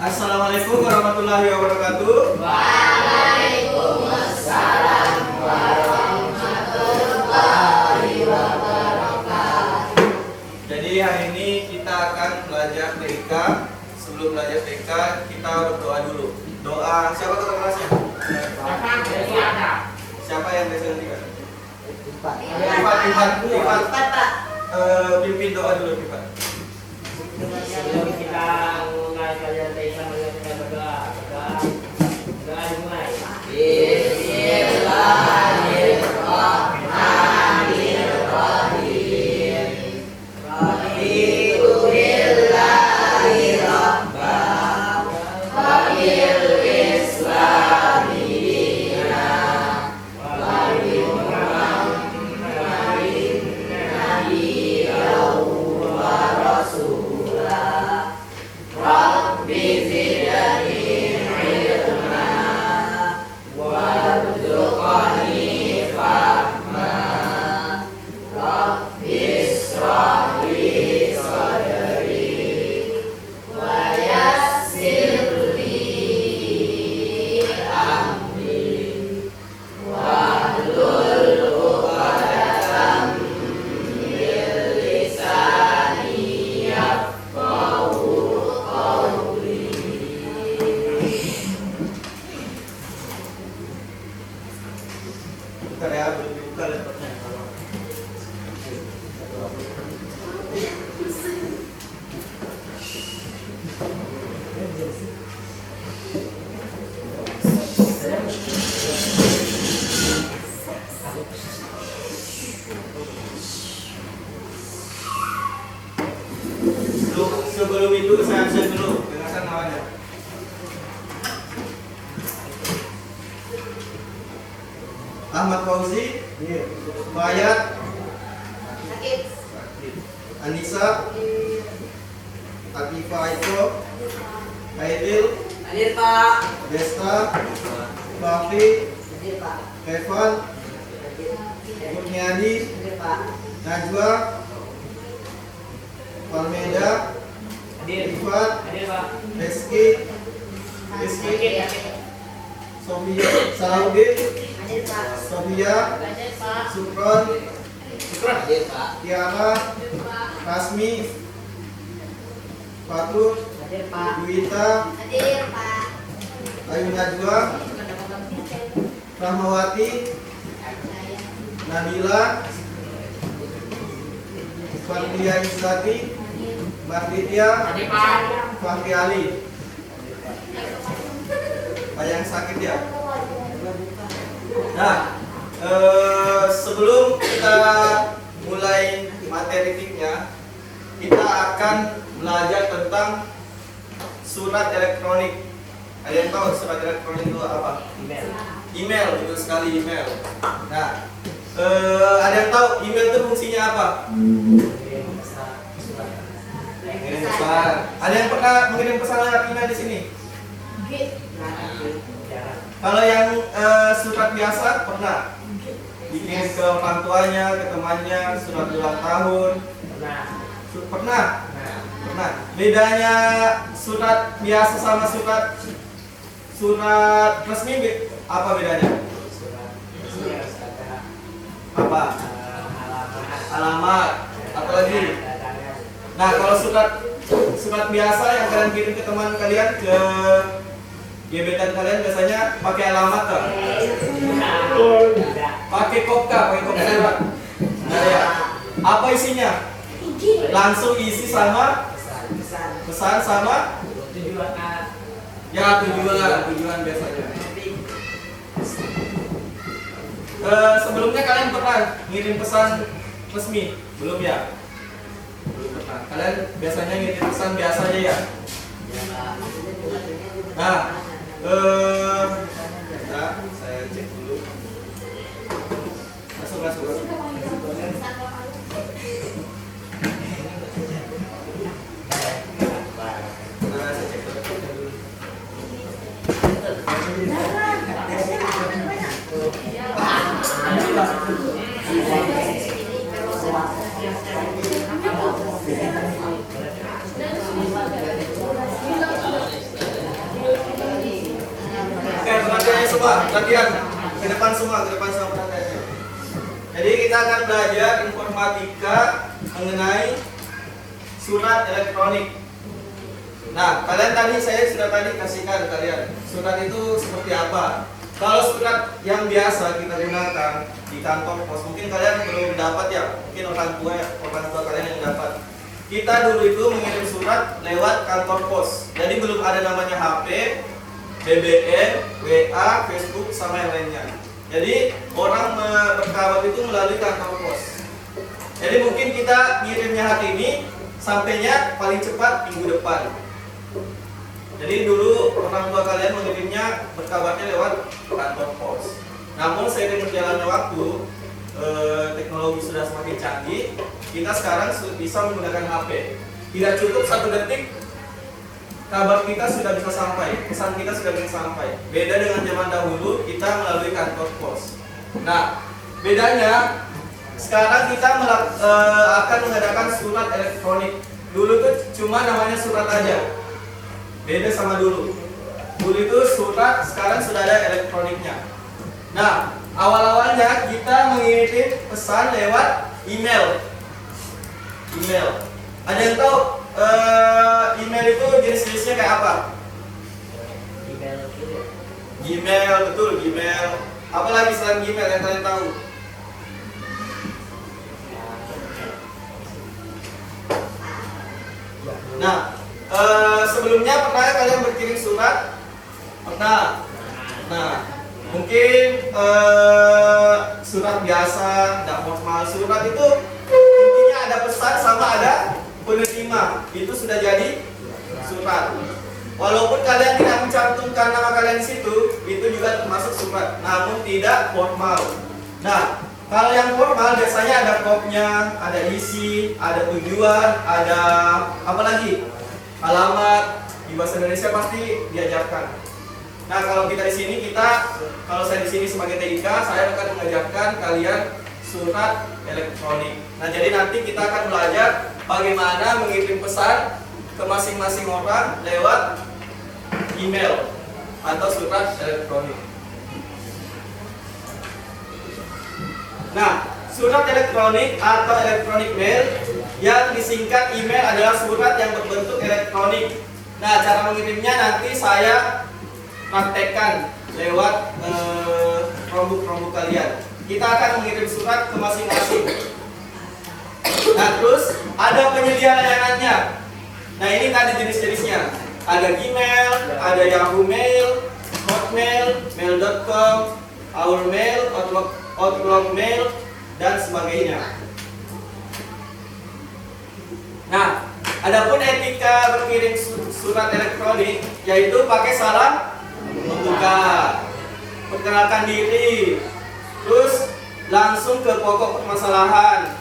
Assalamualaikum warahmatullahi wabarakatuh. Waalaikumsalam warahmatullahi wabarakatuh. Jadi hari ini kita akan belajar TK. Sebelum belajar TK kita berdoa dulu. Doa siapa kata kelasnya? Siapa yang biasa tiga? Empat. Pimpin doa dulu Pimpin. Sebelum kita mulai belajar TK, kita berdoa. Doa dimulai. Bismillahirrahmanirrahim. Raditu billahi rabban wa bil islami dinan wa bi Muhammadin nabiyyan wa rasulah. Rabbi zidni ilma warzuqni fahma. Rabbi ishrah li sadri wa yassir li amri wahlul 'uqdatam min lisani yafqahu qawli. Bentar ya, belum dibuka laptopnya. Sebelum itu saya absen dulu. Dengarkan namanya. Ahmad Fauzi, Mayat, Anissa, Atifah Aiko, Aidil, Hadir Pak. Desta, Fafi, Hadir Pak. Evan, Kurniadi, Hadir Pak. Najwa, Palmeda, Hadir. Ifat, Hadir Pak. Rizky, Sofia, Salahuddin, Hadir Pak. Sofia, Hadir Pak. Sukron, Hadir Pak. Tiara, Rasmi, Fatur, Hadir Pak. Duita, Hadir Pak. Ayu Najwa, Rahmawati, Nabila, Fatia Izzati, Mbak Ditya, Hadir Pak. Fahri Ali. Ada yang sakit ya? Nah, sebelum kita mulai materi tiknya, kita akan belajar tentang surat elektronik. Ada yang tahu surat elektronik itu apa? Email. Email, betul sekali email. Nah, ada yang tahu email itu fungsinya apa? Mengirim pesan. Ada yang pernah mengirim pesan lewat email di sini? Kalau yang surat biasa pernah dikirim ke orang tuanya, ke temannya, surat ulang tahun. Pernah. Bedanya surat biasa sama surat resmi apa bedanya? Apa? Alamat. Apalagi? Nah, kalau surat biasa yang kalian kirim ke teman kalian, ke gebetan kalian biasanya pakai alamat kan? Pakai kop surat. Nah, ya. Apa isinya? Langsung isi sama pesan sama tujuan biasanya. Sebelumnya kalian pernah ngirim pesan resmi? Belum ya? Belum pernah. Kalian biasanya ngirim pesan biasa aja ya? Nah, saya cek dulu. Masuk. Saya cek dulu. semua, perhatian. Ke depan semua perhatian. Jadi kita akan belajar informatika mengenai surat elektronik. Nah, saya sudah kasihkan kalian surat itu seperti apa. Kalau surat yang biasa kita gunakan di kantor pos, mungkin kalian belum dapat ya, mungkin orang tua kalian yang dapat. Kita dulu itu mengirim surat lewat kantor pos. Jadi belum ada namanya HP, BBM, WA, Facebook sama yang lainnya. Jadi orang berkabar itu melalui kantor pos. Jadi mungkin kita ngirimnya hari ini, sampainya paling cepat minggu depan. Jadi dulu orang tua kalian mengirimnya berkabarnya lewat kantor pos. Namun seiring berjalannya waktu, teknologi sudah semakin canggih. Kita sekarang bisa menggunakan HP. Tidak cukup 1 detik, kabar kita sudah bisa sampai, pesan kita sudah bisa sampai. Beda dengan zaman dahulu, kita melalui kantor pos. Nah, bedanya sekarang kita akan mengadakan surat elektronik. Dulu tuh cuma namanya surat aja. Beda sama dulu. Dulu itu surat, sekarang sudah ada elektroniknya. Nah, awal-awalnya kita mengirim pesan lewat email. Ada yang tahu email itu jenis-jenisnya kayak apa? Gmail, betul, Gmail. Apa lagi selain Gmail yang kalian tahu? Nah, sebelumnya pernah kalian berkirim surat? Pernah. Nah, mungkin surat biasa, tidak formal. Surat itu intinya ada pesan sama ada penerima. Itu sudah jadi surat. Walaupun kalian tidak mencantumkan nama kalian di situ, itu juga termasuk surat, namun tidak formal. Nah, kalau yang formal biasanya ada kopnya, ada isi, ada tujuan, ada apa lagi? Alamat. Di bahasa Indonesia pasti diajarkan. Nah, kalau kita di sini kalau saya di sini sebagai TIK, saya akan mengajarkan kalian surat elektronik. Nah, jadi nanti kita akan belajar bagaimana mengirim pesan ke masing-masing orang lewat email atau surat elektronik. Nah, surat elektronik atau electronic mail yang disingkat email adalah surat yang berbentuk elektronik. Nah, cara mengirimnya nanti saya praktekkan lewat Chromebook kalian. Kita akan mengirim surat ke masing-masing. Nah, terus ada penyedia layanannya. Nah, ini tadi jenis-jenisnya. Ada Gmail, ada Yahoo Mail, Hotmail, Mail.com, Our Mail, Outlook Mail, dan sebagainya. Nah, adapun etika berkirim surat elektronik yaitu pakai salam membuka, perkenalkan diri, terus langsung ke pokok permasalahan,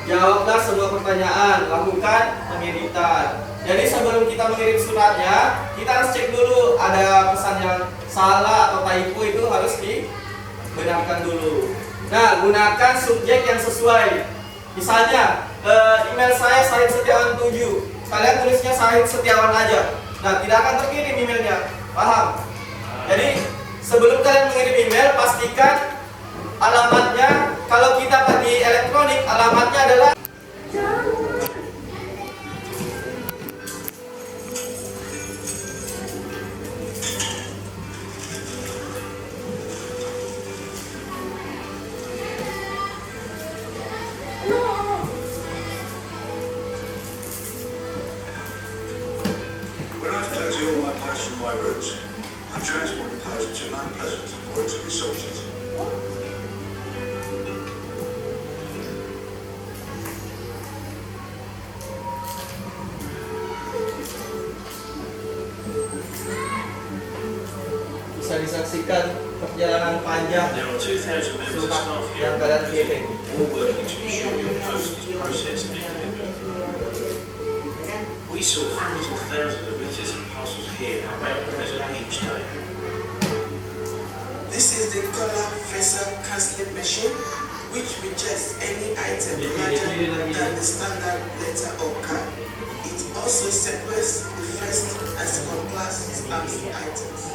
jawablah semua pertanyaan, lakukan pengeditan. Jadi sebelum kita mengirim suratnya, kita harus cek dulu ada pesan yang salah atau typo, itu harus dibenarkan dulu. Nah, gunakan subjek yang sesuai. Misalnya email saya Syahid Setiawan 7, kalian tulisnya Syahid Setiawan aja. Nah, tidak akan terkirim emailnya, paham? Jadi sebelum kalian mengirim email, pastikan alamatnya. Kalau kita di elektronik, alamatnya adalah by roads. I transported thousands to Mount Pleasant for its resources. Bisa disaksikan perjalanan panjang There are 2,000 members of staff here, yang kalian kirim. all working to ensure your post is processed and delivered. We saw hundreds of thousands of letters and parcels here at Mount Pleasant each day. This is the color vessel cancelling machine, which rejects any item larger than the standard letter or card. It also separates the first and second class stamping items.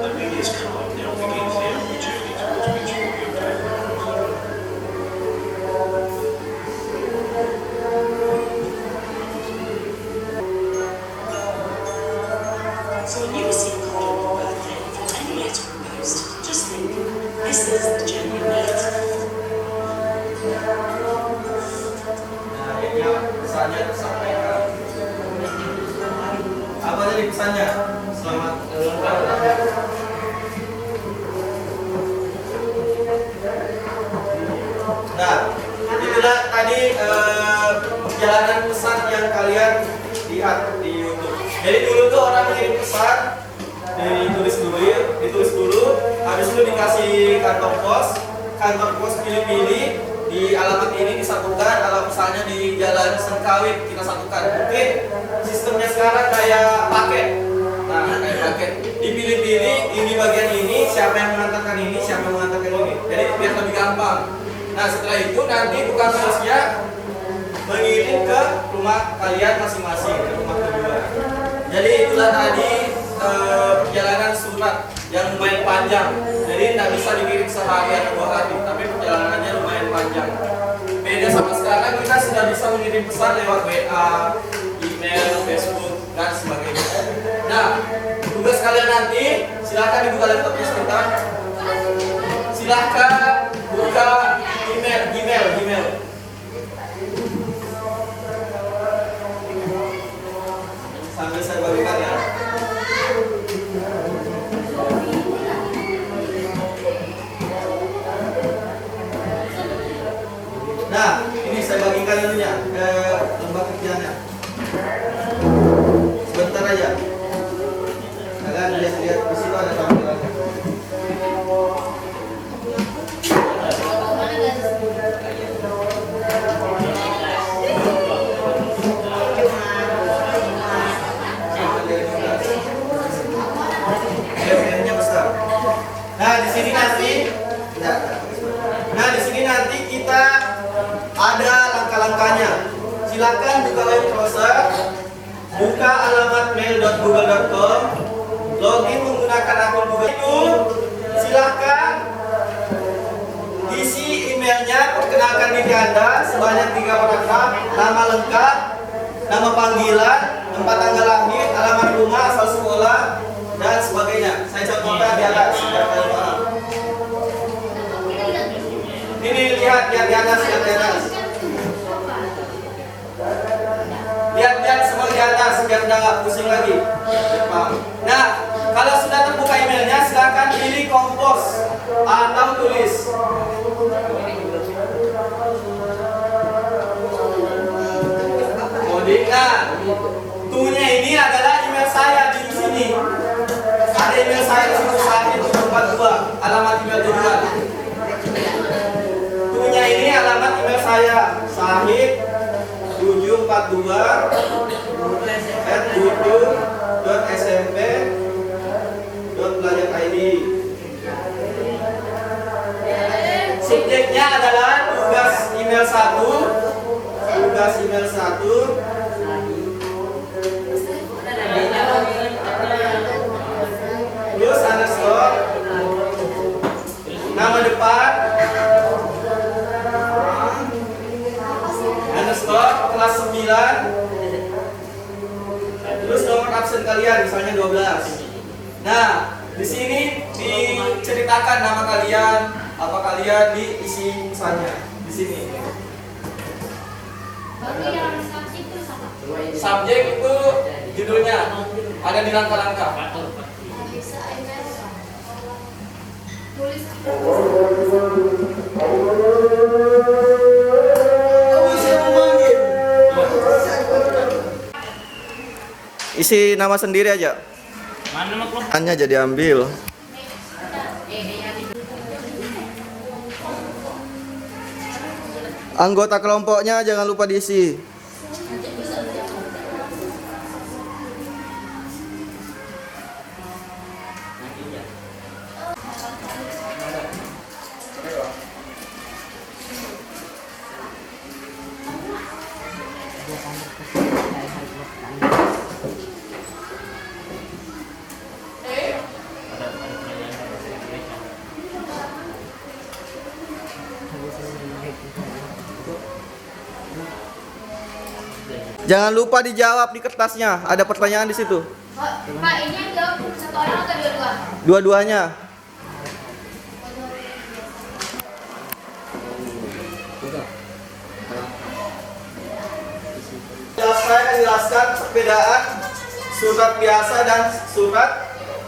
The biggest card now begins the upward journey towards mutual impact. So when you receive a card on your birthday from any letter or post, just think, this is the genuine letter. Nah, ini pesannya tersampaikan. Apa tadi pesannya? Selamat ulang tahun. Nah, itulah tadi perjalanan pesan yang kalian lihat di YouTube. Jadi dulu tuh orang mengirim pesan, ditulis dulu, habis itu dikasih kantor pos pilih-pilih di alamat ini disatukan, alamat pesannya di Jalan Sengkawit kita satukan. Mungkin sistemnya sekarang kayak paket. Nah, kayak paket. Dipilih-pilih ini bagian ini, siapa yang mengantarkan ini, siapa yang mengantarkan ini. Jadi biar lebih gampang. Nah, setelah itu nanti tukang posnya mengirim ke rumah kalian masing-masing, ke rumah kedua. Jadi itulah tadi perjalanan surat yang lumayan panjang. Jadi tidak bisa dikirim sehari atau 2 hari, tapi perjalanannya lumayan panjang. Beda sama sekarang, kita sudah bisa mengirim pesan lewat WA, email, Facebook, dan sebagainya. Nah, tugas kalian nanti silahkan dibuka laptopnya sebentar. Silahkan buka Gmail. Sambil saya bagikan ya. Nah, ini saya bagikan dulunya ke lembar kerjanya. Sebentar aja. Kalian lihat di situ ada tampilannya. Nah, di sini nanti kita ada langkah-langkahnya. Silakan buka web browser, buka alamat mail.google.com, login menggunakan akun Google itu. Silakan isi emailnya, perkenalkan diri Anda sebanyak 3 paragraf, nama lengkap, nama panggilan, tempat tanggal lahir, alamat rumah, asal sekolah, dan sebagainya. Saya contohkan di atas biar kalian paham. Ini lihat di atas. Lihat semua di atas biar nggak pusing lagi. Paham? Nah, kalau sudah terbuka emailnya, silakan pilih kompos atau tulis. Nah, tuhnya ini adalah email saya di sini. Ada email saya di situ Sahid742, alamat email tujuan. Tuhnya ini alamat email saya Sahid742@youtube.smp.belajar.id. Subjeknya adalah tugas email 1. Plus underscore, nama depan, underscore kelas 9, terus nomor absen kalian misalnya 12. Nah, di sini diceritakan nama kalian, apa kalian diisi pesannya di sini. Subjek itu judulnya ada di langkah-langkah. Isi nama sendiri aja. Hanya jadi ambil. Anggota kelompoknya jangan lupa diisi. Jangan lupa dijawab di kertasnya. Ada pertanyaan di situ. Pak, ini yang jawab satu orang atau dua-dua? Dua-duanya. Saya akan jelaskan perbedaan surat biasa dan surat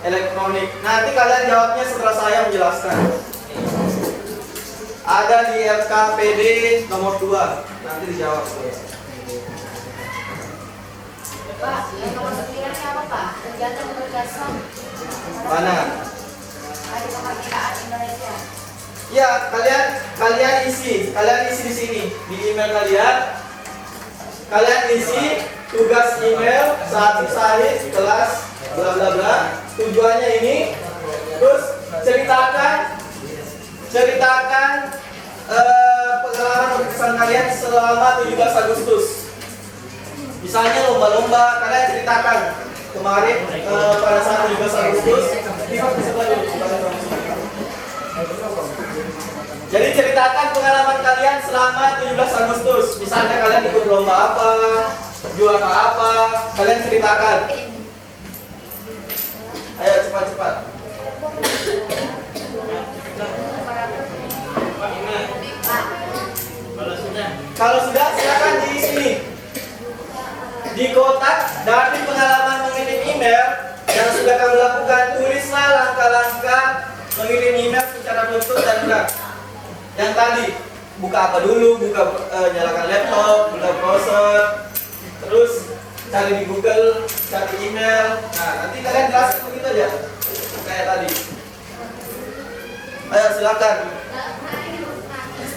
elektronik. Nanti kalian jawabnya setelah saya menjelaskan. Ada di LKPD nomor 2. Nanti dijawab. Pak, yang nomor 9 ini apa Pak? Kegiatan penugasan Mana? Hari Kemerdekaan Indonesia. Ya, kalian isi di sini di email kalian. Kalian isi tugas email saat sahih kelas bla bla bla. Tujuannya ini, terus ceritakan pengalaman berkesan kalian selama 17 Agustus. Misalnya lomba-lomba, kalian ceritakan kemarin pada saat 17 Agustus. Jadi ceritakan pengalaman kalian selama 17 Agustus. Misalnya kalian ikut lomba apa, juara apa, kalian ceritakan. Ayo cepat-cepat. Kalau sudah silakan di sini. Di kotak dari pengalaman mengirim email yang sudah kamu lakukan, tulislah langkah-langkah mengirim email secara tertutup dan jelas. Yang tadi, buka apa dulu, nyalakan laptop, buka browser, terus cari di Google, cari email. Nah, nanti kalian jelaskan begitu aja, kayak tadi. Ayo silakan.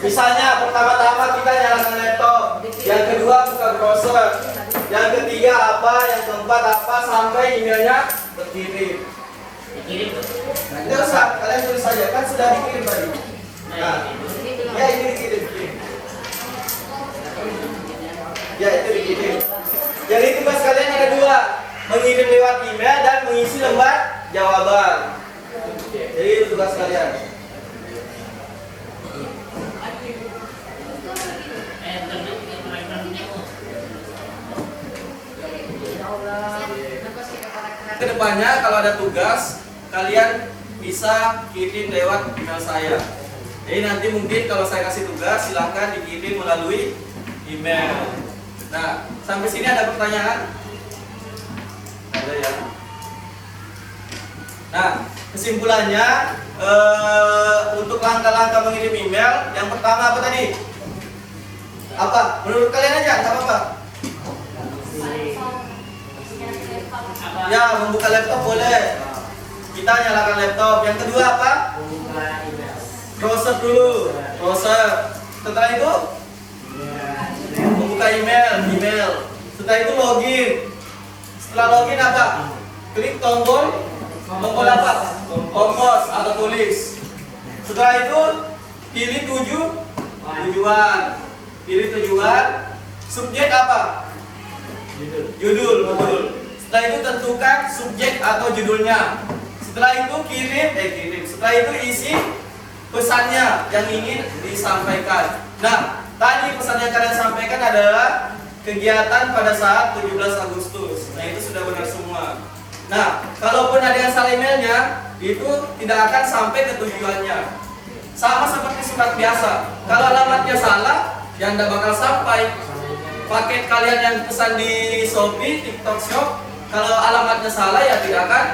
Misalnya pertama-tama kita nyalakan laptop, yang kedua buka browser, yang ketiga apa, yang keempat apa, sampai emailnya berkirim. Tidak usah, kalian tulis saja, kan sudah dikirim tadi. Nah, ya ini dikirim. Ya itu dikirim. Jadi tugas kalian ada dua, mengirim lewat email dan mengisi lembar jawaban. Jadi itu tugas kalian. Kedepannya kalau ada tugas, kalian bisa kirim lewat email saya. Jadi nanti mungkin kalau saya kasih tugas, silahkan dikirim melalui email. Nah, sampai sini ada pertanyaan? Ada ya. Nah, kesimpulannya untuk langkah-langkah mengirim email, yang pertama apa tadi? Apa? Menurut kalian aja, nggak apa-apa. Ya, membuka laptop boleh. Kita nyalakan laptop. Yang kedua apa? Browser dulu. Browser. Setelah itu membuka email. Setelah itu login. Setelah login apa? Klik tombol apa? Kompos atau tulis. Setelah itu pilih tujuan. Pilih tujuan. Subjek apa? Judul, betul. Setelah itu tentukan subjek atau judulnya. Setelah itu kirim. Setelah itu isi pesannya yang ingin disampaikan. Nah, tadi pesan yang kalian sampaikan adalah kegiatan pada saat 17 Agustus. Nah, itu sudah benar semua. Nah, kalaupun ada yang salah emailnya, itu tidak akan sampai ke tujuannya. Sama seperti surat biasa. Kalau alamatnya salah, ya tidak bakal sampai. Paket kalian yang pesan di Shopee, TikTok Shop, kalau alamatnya salah ya tidak akan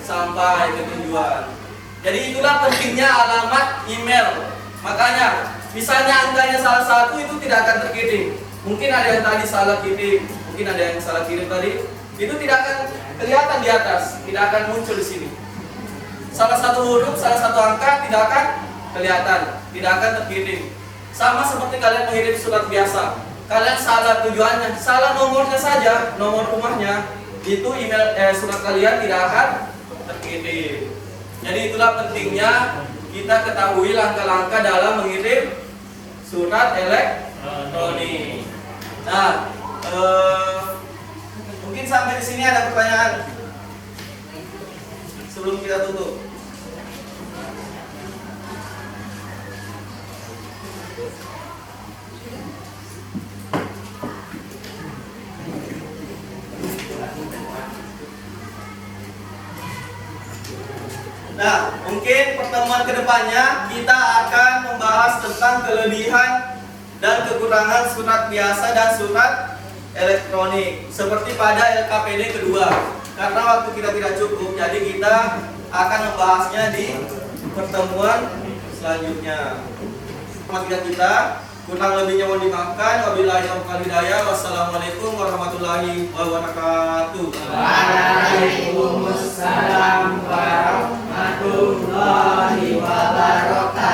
sampai ke tujuan. Jadi itulah pentingnya alamat email. Makanya misalnya angkanya salah satu itu tidak akan terkirim. Mungkin ada yang tadi salah kirim, mungkin ada yang salah kirim tadi. Itu tidak akan kelihatan di atas, tidak akan muncul di sini. Salah satu huruf, salah satu angka tidak akan kelihatan, tidak akan terkirim. Sama seperti kalian mengirim surat biasa. Kalian salah tujuannya, salah nomornya saja, nomor rumahnya, itu email surat kalian tidak akan terkirim. Jadi itulah pentingnya kita ketahui langkah-langkah dalam mengirim surat elektronik. Nah, sampai di sini ada pertanyaan sebelum kita tutup? Nah, mungkin pertemuan kedepannya kita akan membahas tentang kelebihan dan kekurangan surat biasa dan surat elektronik seperti pada LKPD kedua. Karena waktu kita tidak cukup, jadi kita akan membahasnya di pertemuan selanjutnya. Matematika kita kurang lebihnya mohon dimaafkan. Wabillahi taufiq wal hidayah. Wassalamualaikum warahmatullahi wabarakatuh. Waalaikumsalam warahmatullahi wabarakatuh.